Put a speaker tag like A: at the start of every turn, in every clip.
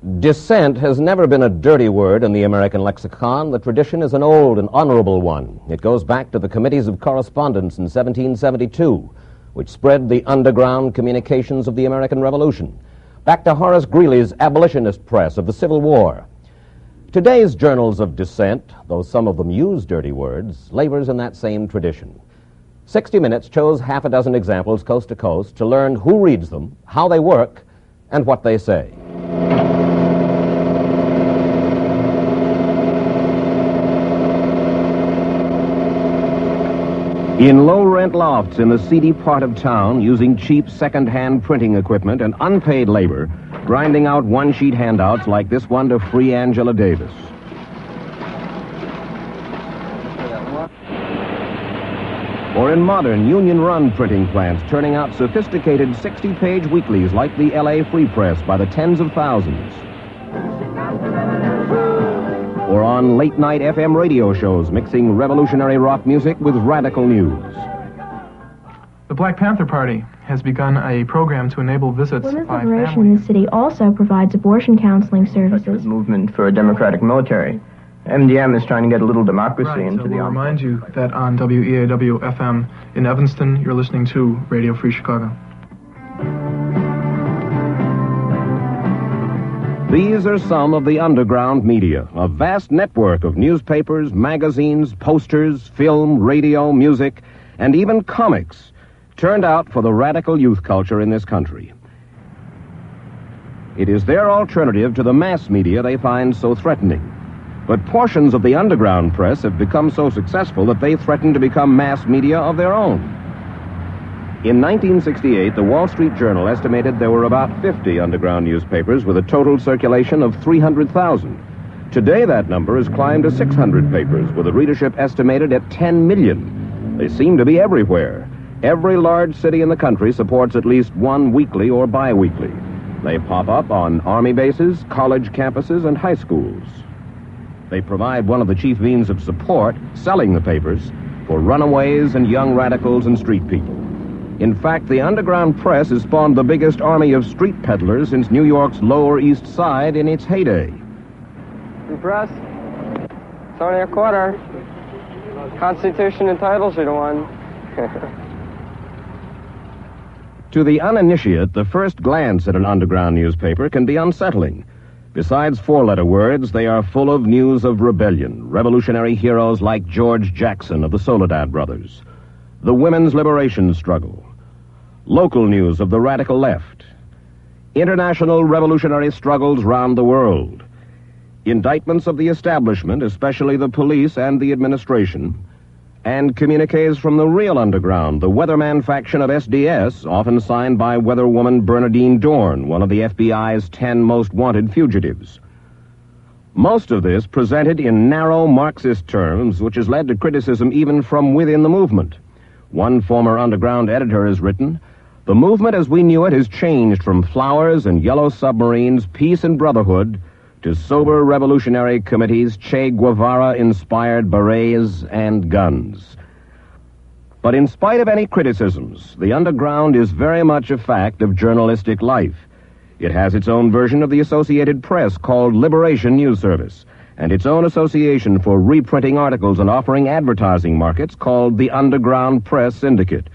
A: Dissent has never been a dirty word in the American lexicon. The tradition is an old and honorable one. It goes back to the Committees of Correspondence in 1772, which spread the underground communications of the American Revolution, back to Horace Greeley's abolitionist press of the Civil War. Today's journals of dissent, though some of them use dirty words, labors in that same tradition. 60 Minutes chose half a dozen examples coast to coast to learn who reads them, how they work, and what they say. In low-rent lofts in the seedy part of town, using cheap second-hand printing equipment and unpaid labor, grinding out one-sheet handouts like this one to Free Angela Davis. Or in modern union-run printing plants, turning out sophisticated 60-page weeklies like the L.A. Free Press by the tens of thousands. Or on late-night FM radio shows mixing revolutionary rock music with radical news.
B: The Black Panther Party has begun a program to enable visits
C: Women's
B: by
C: Liberation
B: families.
C: in the city also provides abortion counseling services.
D: Movement for a democratic military. MDM is trying to get a little democracy into the
B: We'll
D: army.
B: remind you that on WEAW-FM in Evanston, you're listening to Radio Free Chicago.
A: These are some of the underground media, a vast network of newspapers, magazines, posters, film, radio, music, and even comics turned out for the radical youth culture in this country. It is their alternative to the mass media they find so threatening. But portions of the underground press have become so successful that they threaten to become mass media of their own. In 1968, the Wall Street Journal estimated there were about 50 underground newspapers with a total circulation of 300,000. Today, that number has climbed to 600 papers with a readership estimated at 10 million. They seem to be everywhere. Every large city in the country supports at least one weekly or bi-weekly. They pop up on army bases, college campuses, and high schools. They provide one of the chief means of support, selling the papers, for runaways and young radicals and street people. In fact, the underground press has spawned the biggest army of street peddlers since New York's Lower East Side in its heyday.
E: Free press. It's only a quarter. Constitution entitles you to one.
A: To the uninitiate, the first glance at an underground newspaper can be unsettling. Besides four-letter words, they are full of news of rebellion, revolutionary heroes like George Jackson of the Soledad Brothers, the women's liberation struggle, local news of the radical left, international revolutionary struggles round the world, indictments of the establishment, especially the police and the administration, and communiques from the real underground, the weatherman faction of SDS, often signed by weatherwoman Bernadine Dorn, one of the FBI's 10 most wanted fugitives. Most of this presented in narrow Marxist terms, which has led to criticism even from within the movement. One former underground editor has written, "The movement as we knew it has changed from flowers and yellow submarines, peace and brotherhood, to sober revolutionary committees, Che Guevara-inspired berets and guns." But in spite of any criticisms, the underground is very much a fact of journalistic life. It has its own version of the Associated Press called Liberation News Service, and its own association for reprinting articles and offering advertising markets called the Underground Press Syndicate.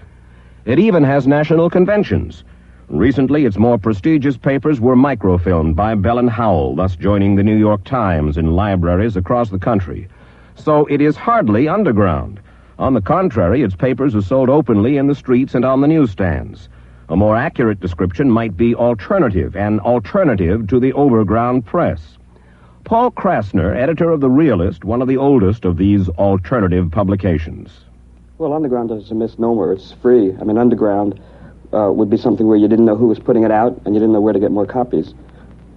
A: It even has national conventions. Recently, its more prestigious papers were microfilmed by Bell and Howell, thus joining the New York Times in libraries across the country. So it is hardly underground. On the contrary, its papers are sold openly in the streets and on the newsstands. A more accurate description might be alternative, an alternative to the overground press. Paul Krasner, editor of The Realist, one of the oldest of these alternative publications.
F: Well, underground is a misnomer. It's free. I mean, underground would be something where you didn't know who was putting it out and you didn't know where to get more copies.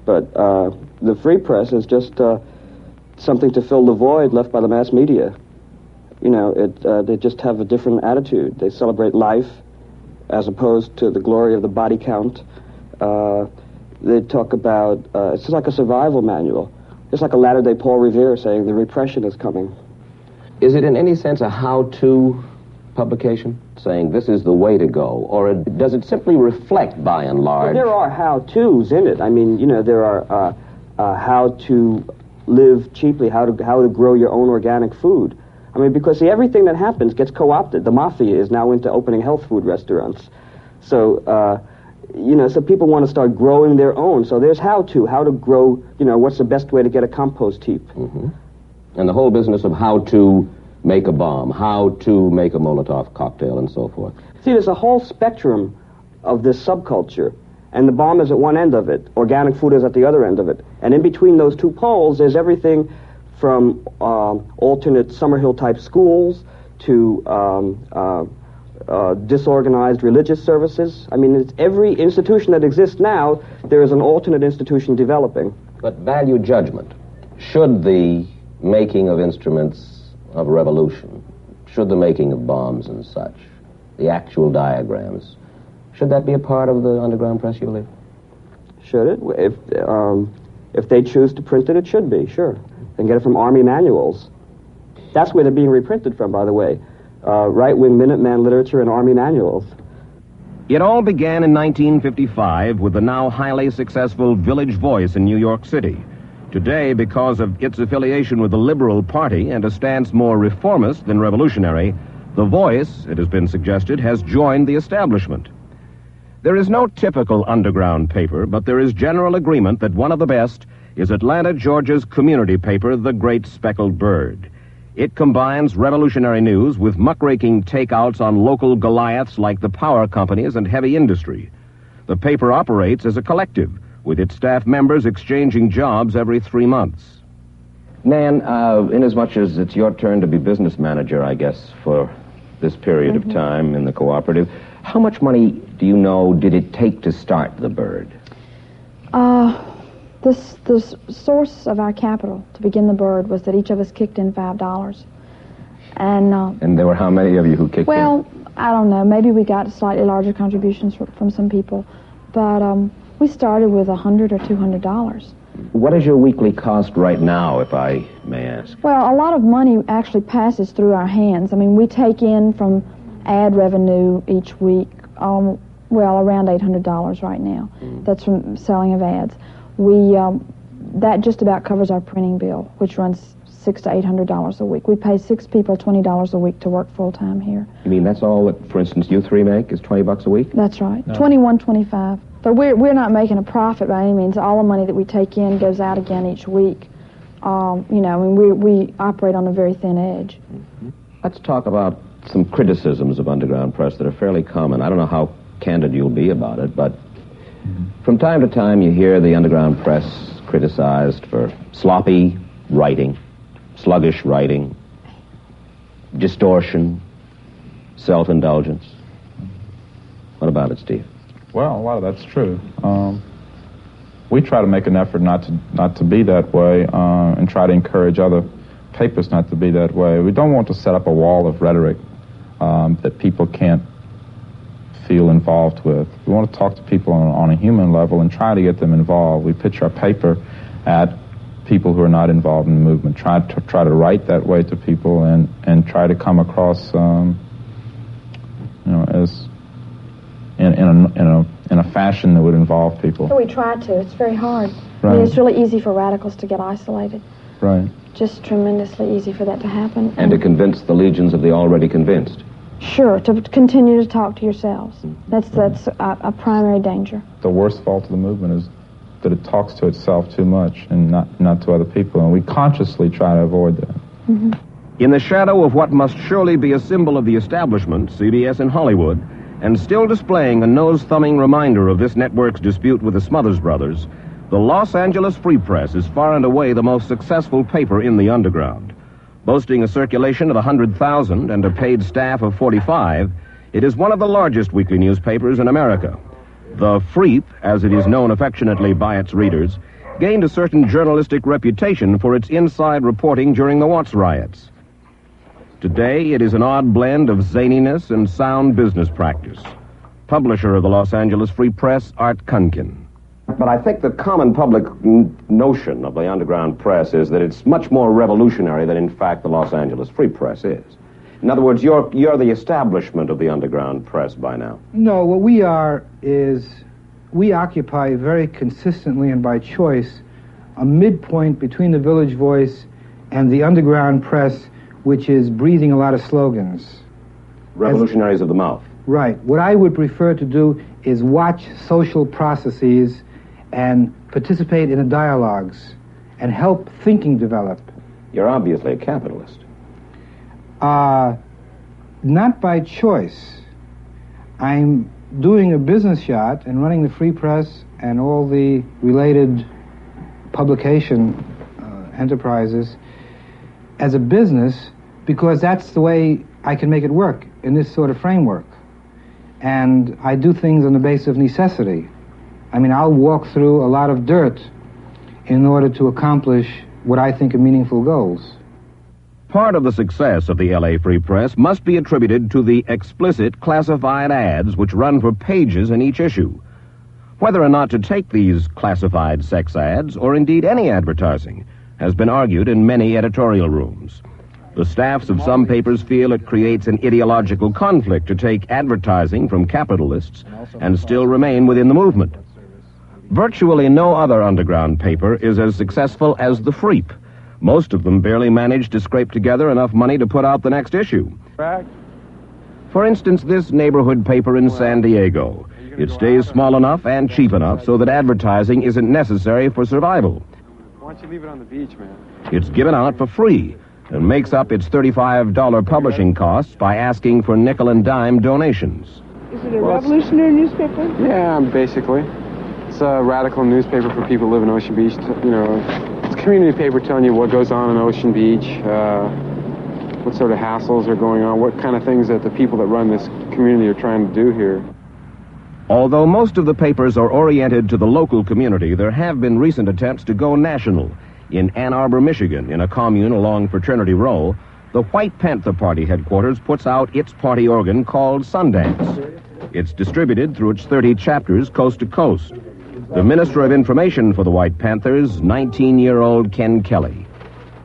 F: But the free press is just something to fill the void left by the mass media. You know, they just have a different attitude. They celebrate life as opposed to the glory of the body count. They talk about, it's like a survival manual. It's like a latter-day Paul Revere saying the repression is coming.
A: Is it in any sense a how-to publication, saying this is the way to go, or does it simply reflect, by and large?
F: Well, there are how-tos in it. I mean, you know, there are how to live cheaply, how to grow your own organic food. I mean, because see, everything that happens gets co-opted. The mafia is now into opening health food restaurants. So, so people want to start growing their own. So there's how to grow, what's the best way to get a compost heap.
A: Mm-hmm. And the whole business of how to make a bomb, how to make a Molotov cocktail, and so forth.
F: See, there's a whole spectrum of this subculture, and the bomb is at one end of it. Organic food is at the other end of it. And in between those two poles, there's everything from alternate Summerhill-type schools to disorganized religious services. I mean, it's every institution that exists now, there is an alternate institution developing.
A: But value judgment. Should the making of instruments of revolution, should the making of bombs and such, the actual diagrams, should that be a part of the underground press, you believe?
F: Should it? If they choose to print it, it should be, sure. They can get it from Army manuals. That's where they're being reprinted from, by the way. Right-wing Minuteman literature and Army manuals.
A: It all began in 1955 with the now highly successful Village Voice in New York City. Today, because of its affiliation with the Liberal Party and a stance more reformist than revolutionary, the Voice, it has been suggested, has joined the establishment. There is no typical underground paper, but there is general agreement that one of the best is Atlanta, Georgia's community paper, The Great Speckled Bird. It combines revolutionary news with muckraking takeouts on local Goliaths like the power companies and heavy industry. The paper operates as a collective, with its staff members exchanging jobs every 3 months. Nan, inasmuch as it's your turn to be business manager, I guess, for this period of time in the cooperative, how much money do you know did it take to start the Bird?
G: The source of our capital to begin the Bird was that each of us kicked in $5. And
A: there were how many of you who kicked in?
G: Well, I don't know. Maybe we got slightly larger contributions from some people. But we started with $100 or $200.
A: What is your weekly cost right now, if I may ask?
G: Well, a lot of money actually passes through our hands. I mean, we take in from ad revenue each week, around $800 right now. That's from selling of ads. That just about covers our printing bill, which runs $600 to $800 a week. We pay 6 people $20 a week to work full-time here.
A: You mean that's all that, for instance, you three make is $20 a week?
G: That's right.
B: No.
G: 21, 25. But we're not making a profit by any means. All the money that we take in goes out again each week. We operate on a very thin edge.
A: Let's talk about some criticisms of underground press that are fairly common. I don't know how candid you'll be about it, but from time to time you hear the underground press criticized for sloppy writing, sluggish writing, distortion, self-indulgence. What about it, Steve?
H: Well, a lot of that's true. We try to make an effort not to be that way, and try to encourage other papers not to be that way. We don't want to set up a wall of rhetoric that people can't feel involved with. We want to talk to people on a human level and try to get them involved. We pitch our paper at people who are not involved in the movement. Try to write that way to people and try to come across, as in a fashion that would involve people.
G: We try to. It's very hard.
H: Right.
G: I mean, it's really easy for radicals to get isolated.
H: Right.
G: Just tremendously easy for that to happen.
A: And to convince the legions of the already convinced.
G: Sure, to continue to talk to yourselves. That's a primary danger.
H: The worst fault of the movement is that it talks to itself too much and not to other people, and we consciously try to avoid that.
G: Mm-hmm.
A: In the shadow of what must surely be a symbol of the establishment, CBS in Hollywood, and still displaying a nose-thumbing reminder of this network's dispute with the Smothers Brothers, the Los Angeles Free Press is far and away the most successful paper in the underground. Boasting a circulation of 100,000 and a paid staff of 45, it is one of the largest weekly newspapers in America. The Freep, as it is known affectionately by its readers, gained a certain journalistic reputation for its inside reporting during the Watts riots. Today, it is an odd blend of zaniness and sound business practice. Publisher of the Los Angeles Free Press, Art Kunkin. But I think the common public notion of the underground press is that it's much more revolutionary than, in fact, the Los Angeles Free Press is. In other words, you're the establishment of the underground press by now.
I: No, what we are is we occupy very consistently and by choice a midpoint between the Village Voice and the underground press, which is breathing a lot of slogans.
A: Revolutionaries of the mouth.
I: Right. What I would prefer to do is watch social processes and participate in the dialogues and help thinking develop.
A: You're obviously a capitalist.
I: Not by choice. I'm doing a business shot and running the Free Press and all the related publication enterprises as a business because that's the way I can make it work in this sort of framework. And I do things on the basis of necessity. I mean, I'll walk through a lot of dirt in order to accomplish what I think are meaningful goals.
A: Part of the success of the L.A. Free Press must be attributed to the explicit classified ads which run for pages in each issue. Whether or not to take these classified sex ads, or indeed any advertising, has been argued in many editorial rooms. The staffs of some papers feel it creates an ideological conflict to take advertising from capitalists and still remain within the movement. Virtually no other underground paper is as successful as the Freep. Most of them barely manage to scrape together enough money to put out the next issue. For instance, this neighborhood paper in San Diego. It stays small enough and cheap enough so that advertising isn't necessary for survival.
E: Why don't you leave it on the beach, man?
A: It's given out for free and makes up its $35 publishing costs by asking for nickel and dime donations.
J: Is it a revolutionary newspaper?
E: Yeah, basically. It's a radical newspaper for people who live in Ocean Beach. You know, it's a community paper telling you what goes on in Ocean Beach, what sort of hassles are going on, what kind of things that the people that run this community are trying to do here.
A: Although most of the papers are oriented to the local community, there have been recent attempts to go national. In Ann Arbor, Michigan, in a commune along Fraternity Row, the White Panther Party headquarters puts out its party organ called Sundance. It's distributed through its 30 chapters coast to coast. The Minister of Information for the White Panthers, 19-year-old Ken Kelly.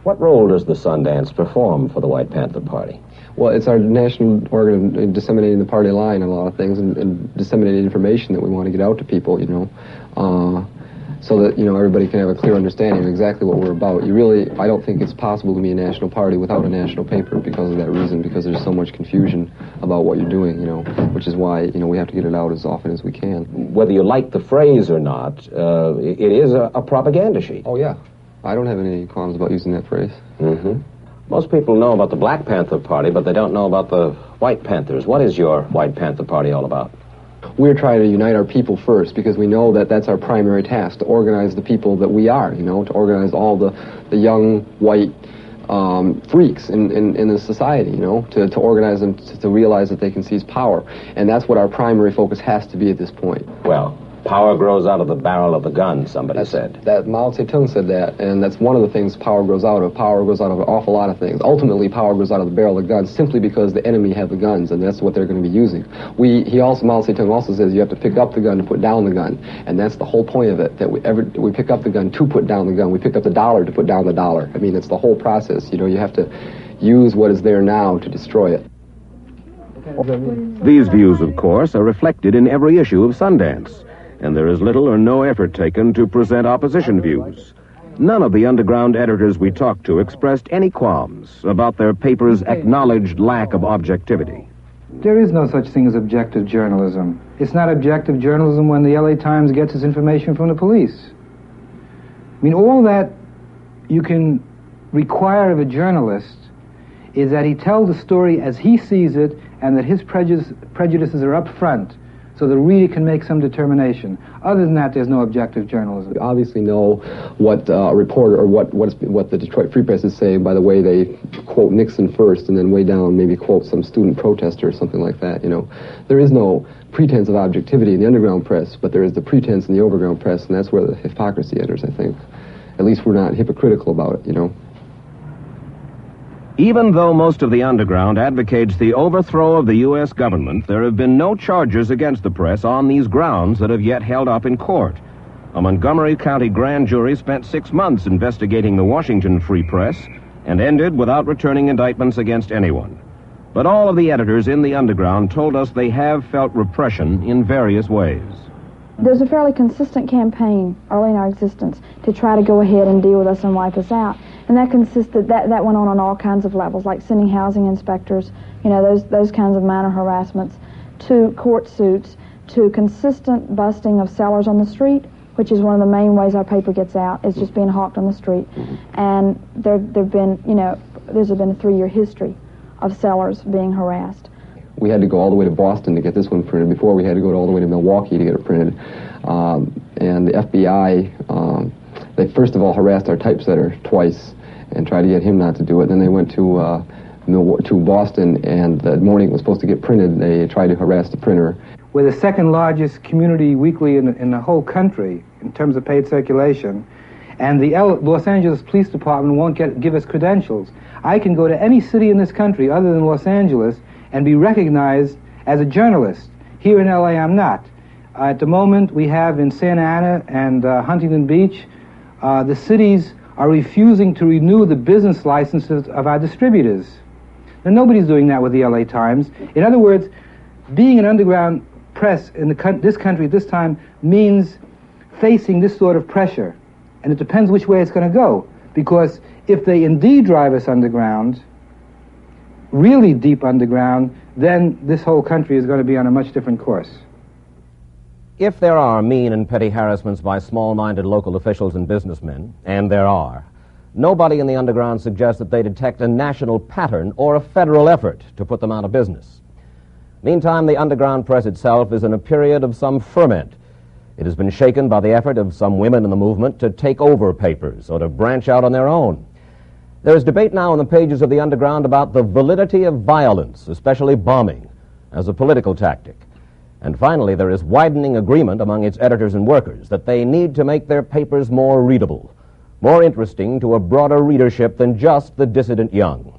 K: What role does the Sundance perform for the White Panther Party?
F: Well, it's our national organ in disseminating the party line and a lot of things and disseminating information that we want to get out to people, you know, so that, you know, everybody can have a clear understanding of exactly what we're about. I don't think it's possible to be a national party without a national paper because of that reason, because there's so much confusion about what you're doing, you know, which is why, you know, we have to get it out as often as we can.
K: Whether you like the phrase or not, it is a propaganda sheet.
F: Oh, yeah. I don't have any qualms about using that phrase.
K: Mm-hmm. Most people know about the Black Panther Party, but they don't know about the White Panthers. What is your White Panther Party all about?
F: We're trying to unite our people first because we know that that's our primary task, to organize the people that we are, you know, to organize all the young white freaks in the society, you know, to organize them to realize that they can seize power. And that's what our primary focus has to be at this point.
K: Well, power grows out of the barrel of the gun, somebody said.
F: That Mao Zedong said that, and that's one of the things power grows out of. Power grows out of an awful lot of things. Ultimately, power grows out of the barrel of the gun simply because the enemy have the guns, and that's what they're going to be using. Mao Zedong also says you have to pick up the gun to put down the gun, and that's the whole point of it, that we pick up the gun to put down the gun. We pick up the dollar to put down the dollar. I mean, it's the whole process. You know, you have to use what is there now to destroy it.
A: These views, of course, are reflected in every issue of Sundance, and there is little or no effort taken to present opposition views. None of the underground editors we talked to expressed any qualms about their paper's acknowledged lack of objectivity.
I: There is no such thing as objective journalism. It's not objective journalism when the LA Times gets its information from the police. I mean, all that you can require of a journalist is that he tells the story as he sees it and that his prejudices are up front, so the reader can make some determination. Other than that, there's no objective journalism.
F: We obviously know what a reporter or what the Detroit Free Press is saying by the way they quote Nixon first and then way down maybe quote some student protester or something like that, you know. There is no pretense of objectivity in the underground press, but there is the pretense in the overground press, and that's where the hypocrisy enters, I think. At least we're not hypocritical about it, you know.
A: Even though most of the underground advocates the overthrow of the U.S. government, there have been no charges against the press on these grounds that have yet held up in court. A Montgomery County grand jury spent 6 months investigating the Washington Free Press and ended without returning indictments against anyone. But all of the editors in the underground told us they have felt repression in various ways.
G: There's a fairly consistent campaign early in our existence to try to go ahead and deal with us and wipe us out. And that went on all kinds of levels, like sending housing inspectors, those kinds of minor harassments, to court suits, to consistent busting of sellers on the street, which is one of the main ways our paper gets out, is just being hawked on the street. And there's been a 3-year history of sellers being harassed.
L: We had to go all the way to Boston to get this one printed. Before, we had to go all the way to Milwaukee to get it printed. And the FBI, they first of all harassed our typesetter twice and tried to get him not to do it. Then they went to Boston, and the morning it was supposed to get printed, they tried to harass the printer.
I: We're the second largest community weekly in the whole country in terms of paid circulation, and the Los Angeles Police Department won't give us credentials. I can go to any city in this country other than Los Angeles and be recognized as a journalist. Here in LA, I'm not. At the moment, we have in Santa Ana and Huntington Beach, the cities are refusing to renew the business licenses of our distributors. Now, nobody's doing that with the LA Times. In other words, being an underground press in this country at this time means facing this sort of pressure. And it depends which way it's going to go. Because if they indeed drive us underground, really deep underground, then this whole country is going to be on a much different course.
A: If there are mean and petty harassments by small-minded local officials and businessmen, and there are, nobody in the underground suggests that they detect a national pattern or a federal effort to put them out of business. Meantime, the underground press itself is in a period of some ferment. It has been shaken by the effort of some women in the movement to take over papers or to branch out on their own. There is debate now in the pages of the underground about the validity of violence, especially bombing, as a political tactic. And finally, there is widening agreement among its editors and workers that they need to make their papers more readable, more interesting to a broader readership than just the dissident young.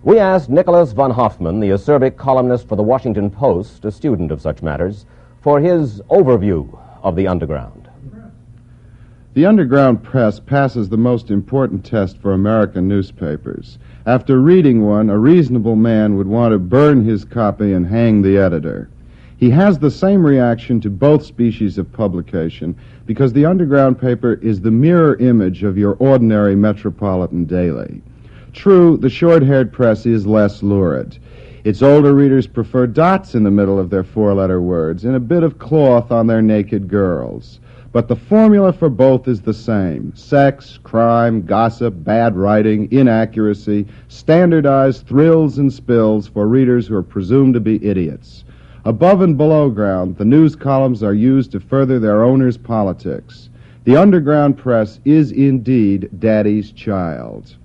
A: We asked Nicholas von Hoffman, the acerbic columnist for the Washington Post, a student of such matters, for his overview of the underground.
M: The underground press passes the most important test for American newspapers. After reading one, a reasonable man would want to burn his copy and hang the editor. He has the same reaction to both species of publication because the underground paper is the mirror image of your ordinary metropolitan daily. True, the short-haired press is less lurid. Its older readers prefer dots in the middle of their 4-letter words and a bit of cloth on their naked girls. But the formula for both is the same. Sex, crime, gossip, bad writing, inaccuracy, standardized thrills and spills for readers who are presumed to be idiots. Above and below ground, the news columns are used to further their owners' politics. The underground press is indeed daddy's child.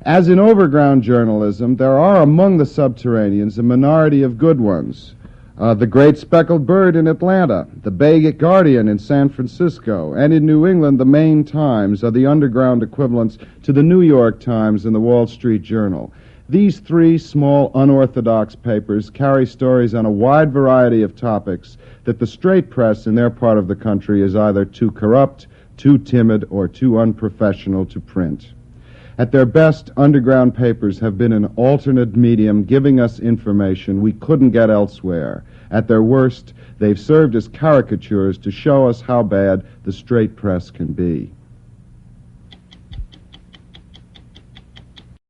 M: As in overground journalism, there are among the subterraneans a minority of good ones. The Great Speckled Bird in Atlanta, the Bay Guardian in San Francisco, and in New England, the Maine Times are the underground equivalents to the New York Times and the Wall Street Journal. These 3 small, unorthodox papers carry stories on a wide variety of topics that the straight press in their part of the country is either too corrupt, too timid, or too unprofessional to print. At their best, underground papers have been an alternate medium giving us information we couldn't get elsewhere. At their worst, they've served as caricatures to show us how bad the straight press can be.